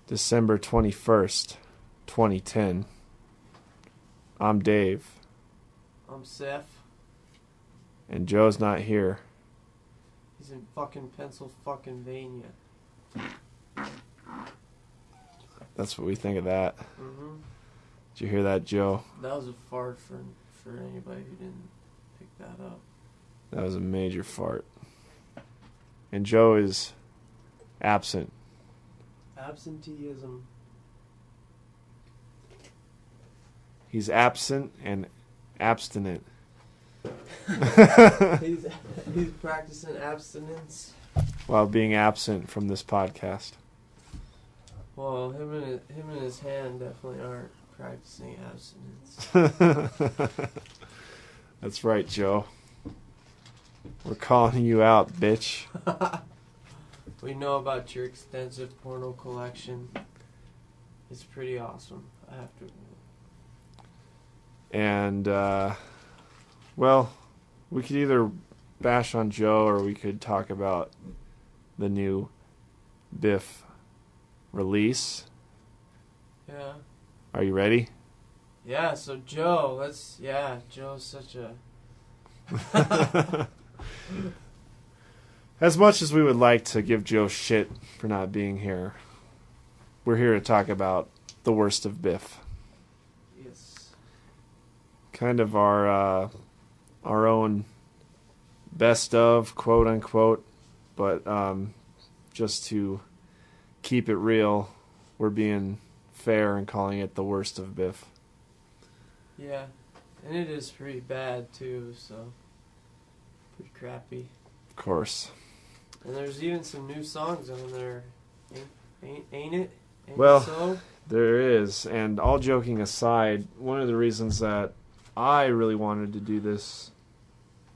December 21st, 2010. I'm Dave. I'm Seth. And Joe's not here. He's in fucking Pennsylvania. That's what we think of that. Mm-hmm. Did you hear that, Joe? That was a fart for anybody who didn't pick that up. That was a major fart. And Joe is absent. Absenteeism. He's absent and abstinent. He's practicing abstinence. While being absent from this podcast. Well, him and his hand definitely aren't practicing abstinence. That's right, Joe. We're calling you out, bitch. We know about your extensive porno collection. It's pretty awesome, I have to admit. And, well, we could either bash on Joe or we could talk about the new Biff release. Yeah. Are you ready? Yeah, so Joe, Joe's such a... As much as we would like to give Joe shit for not being here, we're here to talk about the worst of Biff. Yes. Kind of our own best of, quote unquote, but just to keep it real, we're being fair and calling it the worst of Biff. Yeah, and it is pretty bad too, so pretty crappy. Of course. And there's even some new songs on there, ain't it? Well, so? There is, and all joking aside, one of the reasons that I really wanted to do this,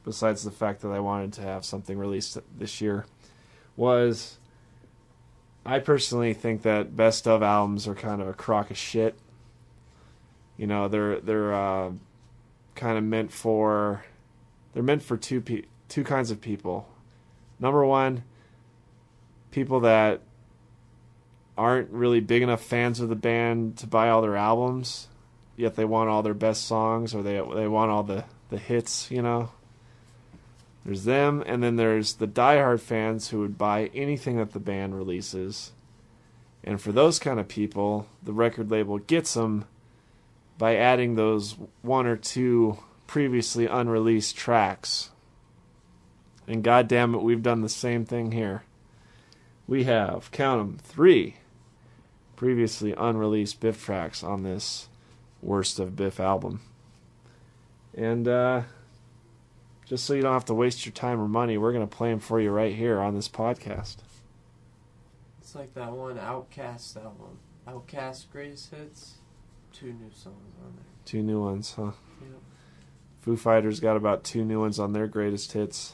besides the fact that I wanted to have something released this year, was I personally think that best of albums are kind of a crock of shit. You know, they're kind of meant for two kinds of people. Number one, people that aren't really big enough fans of the band to buy all their albums, yet they want all their best songs, or they want all the hits, you know. There's them, and then there's the diehard fans who would buy anything that the band releases. And for those kind of people, the record label gets them by adding those one or two previously unreleased tracks. And goddamn it, we've done the same thing here. We have, count 'em, 3 previously unreleased Biff tracks on this Worst of Biff album. And just so you don't have to waste your time or money, we're going to play them for you right here on this podcast. It's like that one Outkast album. Outkast Greatest Hits. 2 new songs on there. 2 new ones, huh? Yep. Foo Fighters got about 2 new ones on their greatest hits.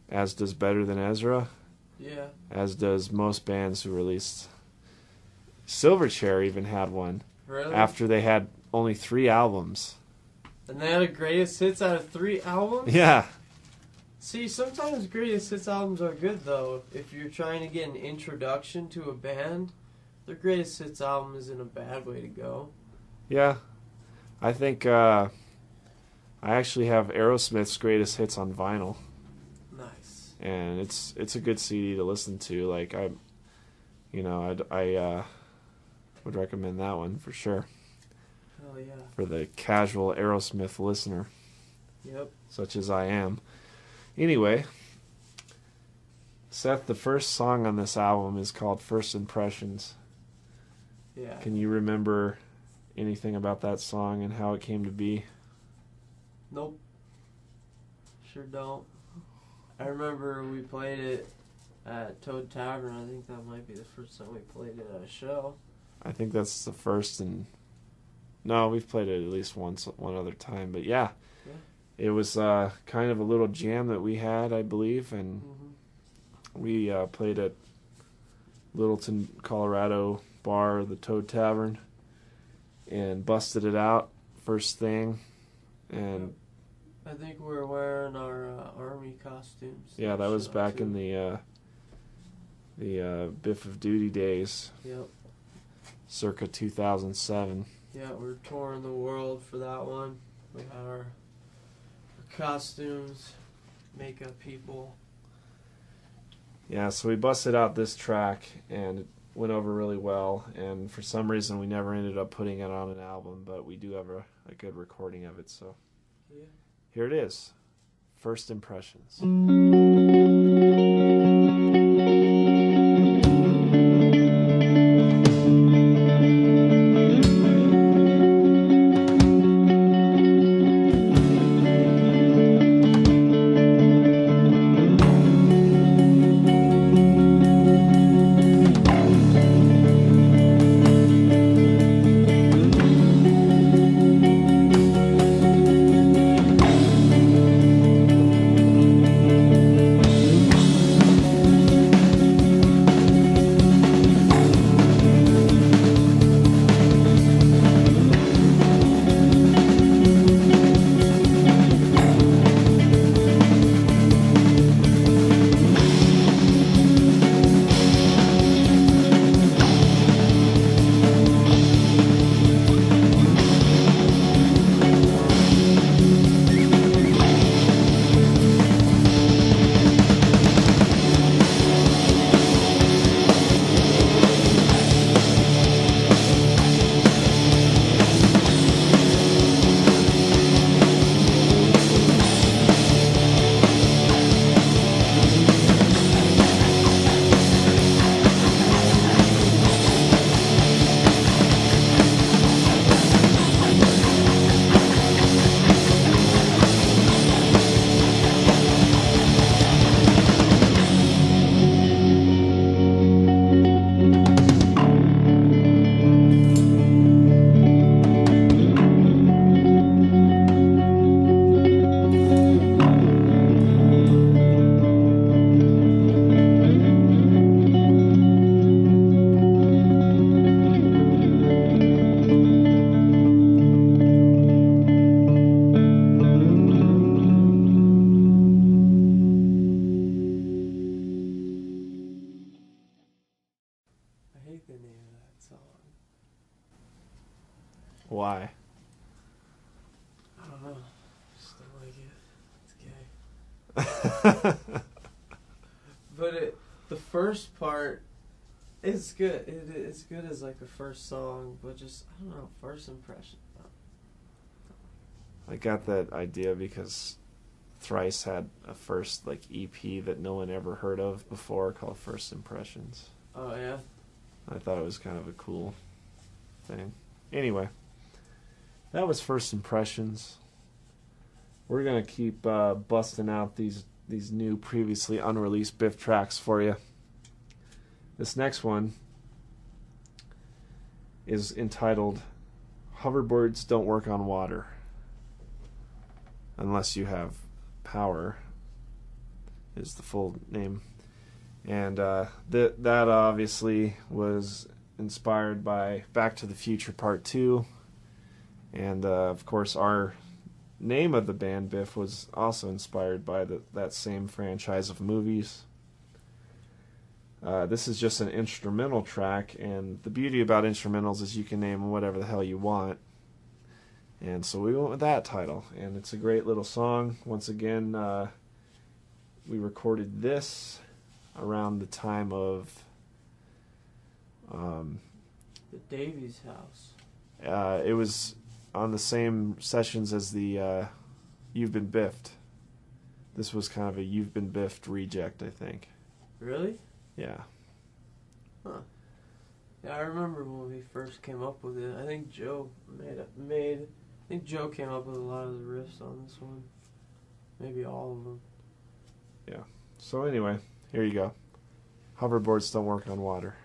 As does Better Than Ezra. Yeah. As does most bands who released. Silverchair even had one. Really? After they had only 3 albums. And they had a greatest hits out of 3 albums? Yeah. See, sometimes greatest hits albums are good, though. If you're trying to get an introduction to a band, their greatest hits album isn't a bad way to go. Yeah. I think I actually have Aerosmith's greatest hits on vinyl. Nice. And it's a good CD to listen to. Like I would recommend that one for sure. Hell yeah. For the casual Aerosmith listener. Yep. Such as I am. Anyway, Seth, the first song on this album is called First Impressions. Yeah. Can you remember anything about that song and how it came to be? Nope. Sure don't. I remember we played it at Toad Tavern. I think that might be the first time we played it at a show. I think that's the first, and no, we've played it at least one other time. But yeah. It was kind of a little jam that we had, I believe, and we played at Littleton, Colorado bar, the Toad Tavern, and busted it out first thing. And I think we were wearing our army costumes. Yeah, that was back in the The Biff of Duty days. Yep. Circa 2007. Yeah, we're touring the world for that one. We had our costumes, makeup people. Yeah, so we busted out this track, and it went over really well. And for some reason, we never ended up putting it on an album, but we do have a good recording of it. So Yeah. here it is. First Impressions. Why? I don't know. Just don't like it. It's gay. But the first part is good. It's good as like a first song, but just, I don't know, first impression. I got that idea because Thrice had a first like EP that no one ever heard of before called First Impressions. Oh, yeah? I thought it was kind of a cool thing. Anyway, that was First Impressions. We're going to keep busting out these new previously unreleased Biff tracks for you. This next one is entitled Hoverboards Don't Work on Water Unless You Have Power is the full name. And that obviously was inspired by Back to the Future Part 2. And of course our name of the band, Biff, was also inspired by that same franchise of movies. This is just an instrumental track, and the beauty about instrumentals is you can name them whatever the hell you want. And so we went with that title, and it's a great little song. Once again, we recorded this around the time of the Davies house. It was on the same sessions as the You've Been Biffed. This was kind of a You've Been Biffed reject, I think. Really? Yeah. Huh. Yeah, I remember when we first came up with it. I think Joe I think Joe came up with a lot of the riffs on this one. Maybe all of them. Yeah. So anyway, here you go. Hoverboards don't work on water.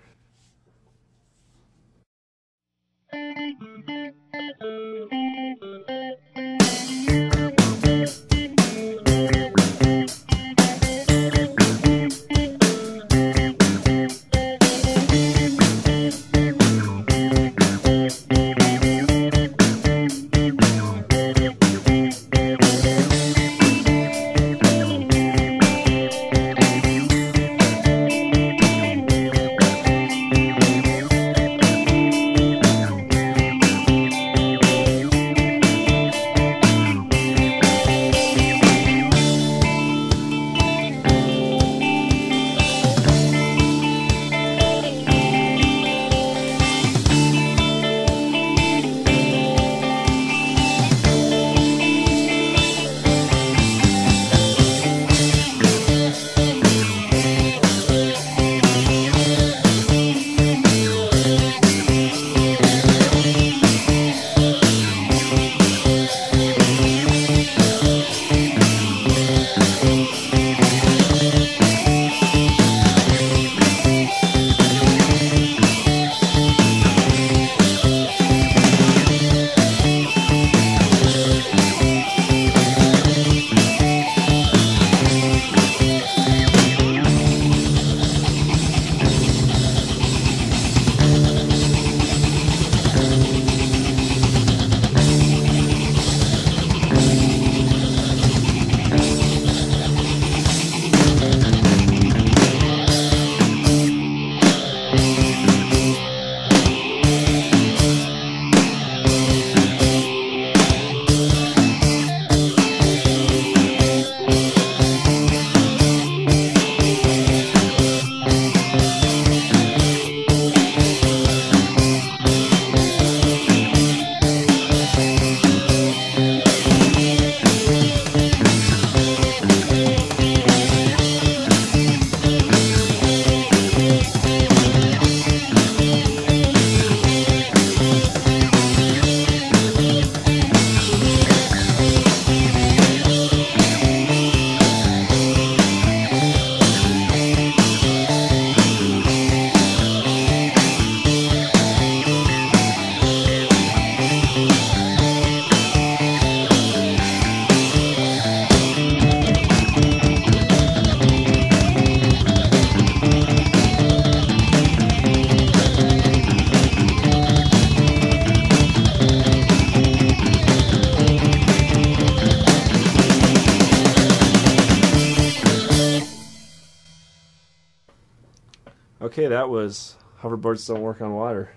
Okay, that was Hoverboards Don't Work on Water.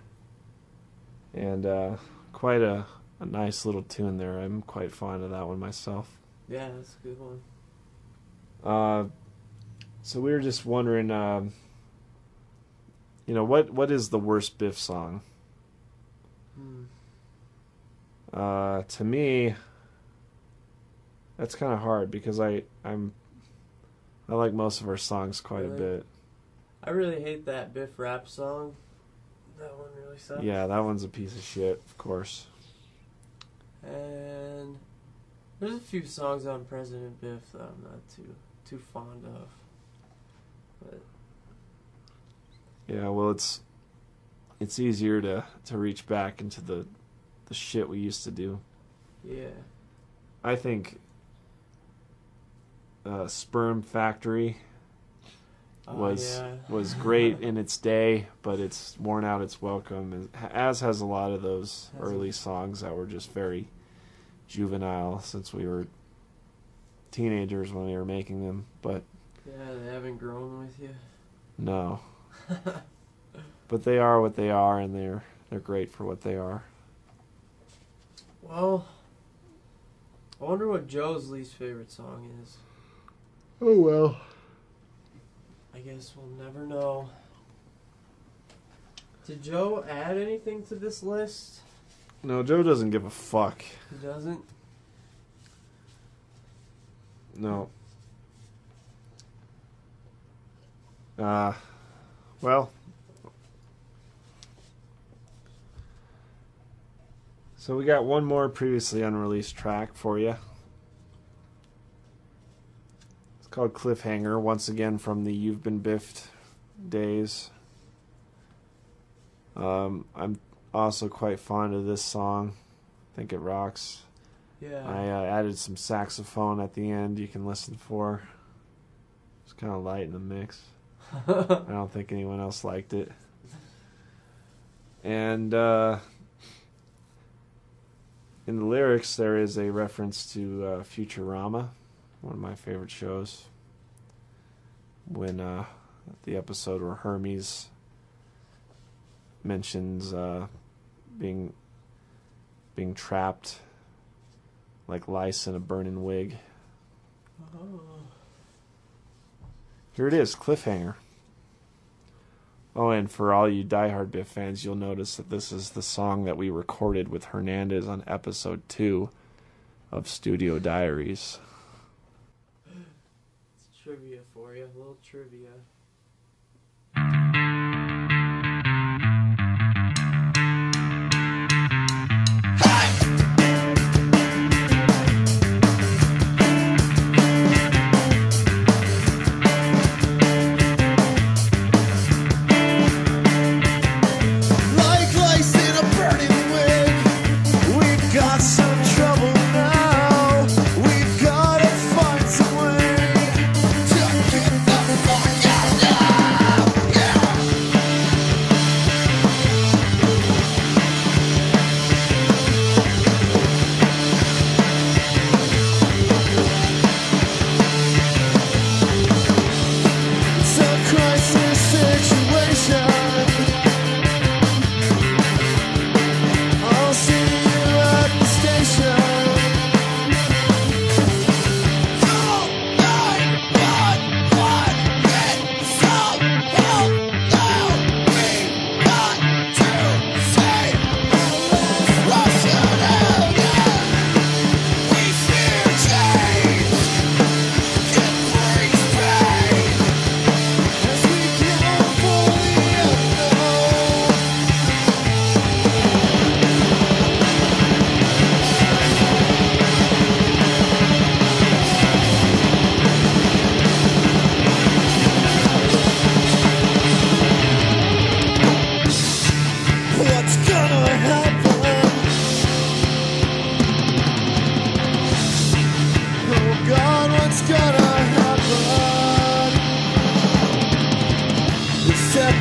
And quite a nice little tune there. I'm quite fond of that one myself. Yeah, that's a good one. So we were just wondering, what is the worst Biff song? To me, that's kind of hard because I like most of our songs quite a bit. I really hate that Biff rap song. That one really sucks. Yeah, that one's a piece of shit, of course. And there's a few songs on President Biff that I'm not too fond of. But yeah, well, it's easier to reach back into the shit we used to do. Yeah. I think Sperm Factory was great in its day, but it's worn out its welcome, as has a lot of those early songs that were just very juvenile since we were teenagers when we were making them. But yeah, they haven't grown with you. No. But they are what they are, and they're great for what they are. Well, I wonder what Joe's least favorite song is. Oh well. I guess we'll never know. Did Joe add anything to this list? No, Joe doesn't give a fuck. He doesn't? No. Well. So we got one more previously unreleased track for you. It's called Cliffhanger, once again from the You've Been Biffed days. I'm also quite fond of this song. I think it rocks. Yeah. I added some saxophone at the end you can listen for. It's kind of light in the mix. I don't think anyone else liked it. And in the lyrics, there is a reference to Futurama, one of my favorite shows. When the episode where Hermes mentions being trapped like lice in a burning wig. Oh. Here it is, Cliffhanger. Oh, and for all you diehard Biff fans, you'll notice that this is the song that we recorded with Hernandez on episode 2 of Studio Diaries. It's trivia for you, a little trivia.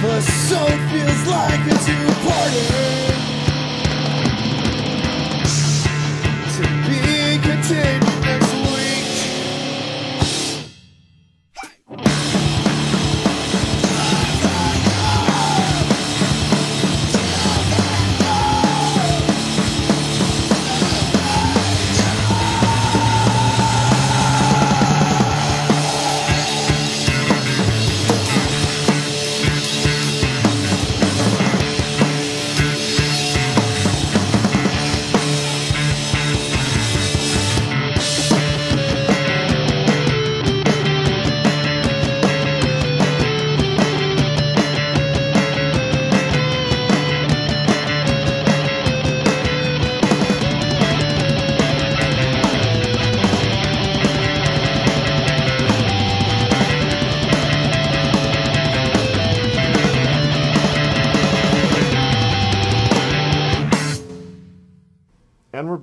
episode feels like a two-parter to be continued next week.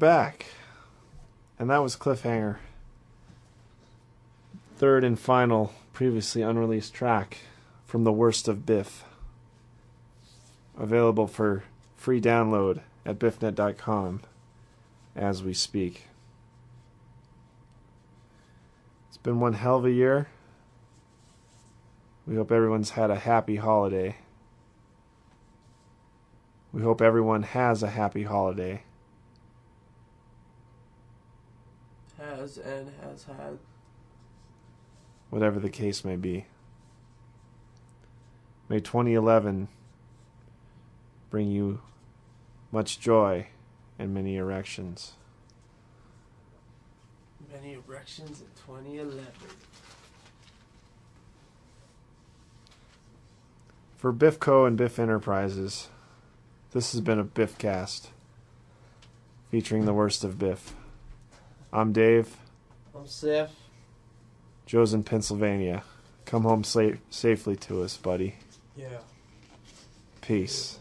back. And that was Cliffhanger. Third and final, previously unreleased track from the Worst of Biff. Available for free download at biffnet.com as we speak. It's been one hell of a year. We hope everyone's had a happy holiday. We hope everyone has a happy holiday. Has and has had. Whatever the case may be. May 2011 bring you much joy and many erections. Many erections in 2011. For Biffco and Biff Enterprises, this has been a Biffcast featuring the Worst of Biff. I'm Dave. I'm Seth. Joe's in Pennsylvania. Come home safely to us, buddy. Yeah. Peace.